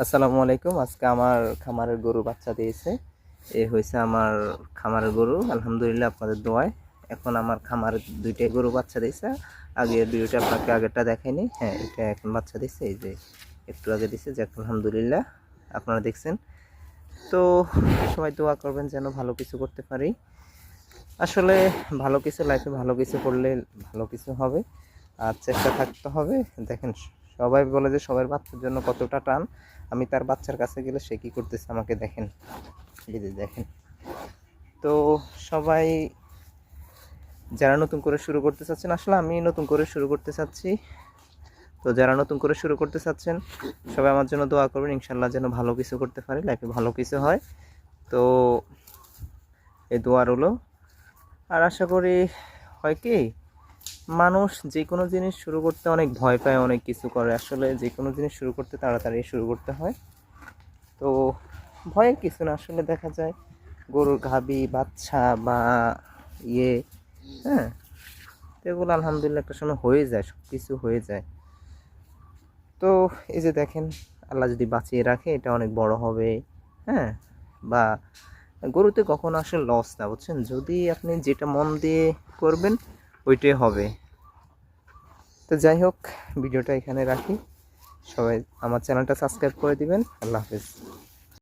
আসসালামু আলাইকুম। আজকে আমার খামারের গরু বাচ্চা দিয়েছে। এই হয়েছে আমার খামারের গরু, আলহামদুলিল্লাহ আপনাদের দোয়ায়। এখন আমার খামারের দুইটাই গরু বাচ্চা দিয়েছে। আগের ভিডিওটা আপনাকে আগেরটা দেখাইনি, হ্যাঁ এটা এখন বাচ্চা দিচ্ছে, এই যে একটু আগে দিচ্ছে, যে আলহামদুলিল্লাহ আপনারা দেখছেন। তো সবাই দোয়া করবেন যেন ভালো কিছু করতে পারি। আসলে ভালো কিছু লাইফে ভালো কিছু করলে ভালো কিছু হবে, আর চেষ্টা থাকতে হবে। দেখেন, সবাই বলে যে সবার বাচ্চার জন্য কতটা টান, আমি তার বাচ্চার কাছে গেলে সে কী করতেছে আমাকে দেখেন, এই যে দেখেন। তো সবাই যারা নতুন করে শুরু করতে চাচ্ছেন, আসলে আমি নতুন করে শুরু করতে চাচ্ছি, তো যারা নতুন করে শুরু করতে চাচ্ছেন সবাই আমার জন্য দোয়া করবেন, ইনশাল্লাহ যেন ভালো কিছু করতে পারি, লাইফে ভালো কিছু হয়। তো এই দোয়া রইলো। আর আশা করি হয় কি, মানুষ যে কোনো জিনিস শুরু করতে অনেক ভয় পায়, অনেক কিছু করে। আসলে যে কোনো জিনিস শুরু করতে তাড়াতাড়ি শুরু করতে হয়। তো ভয়ের কিছু না, আসলে দেখা যায় গরুর গাভী বাচ্চা বা ইয়ে, হ্যাঁ, তো এগুলো আলহামদুলিল্লাহ একটা সময় হয়ে যায়, সব কিছু হয়ে যায়। তো এই যে দেখেন, আল্লাহ যদি বাঁচিয়ে রাখে এটা অনেক বড় হবে, হ্যাঁ। বা গরুতে কখনো আসলে লস না, বুঝছেন, যদি আপনি যেটা মন দিয়ে করবেন ওইটাই হবে। তো যাই হোক, ভিডিওটা এখানে রাখি। সবাই আমার চ্যানেলটা সাবস্ক্রাইব করে দিবেন। আল্লাহ হাফেজ।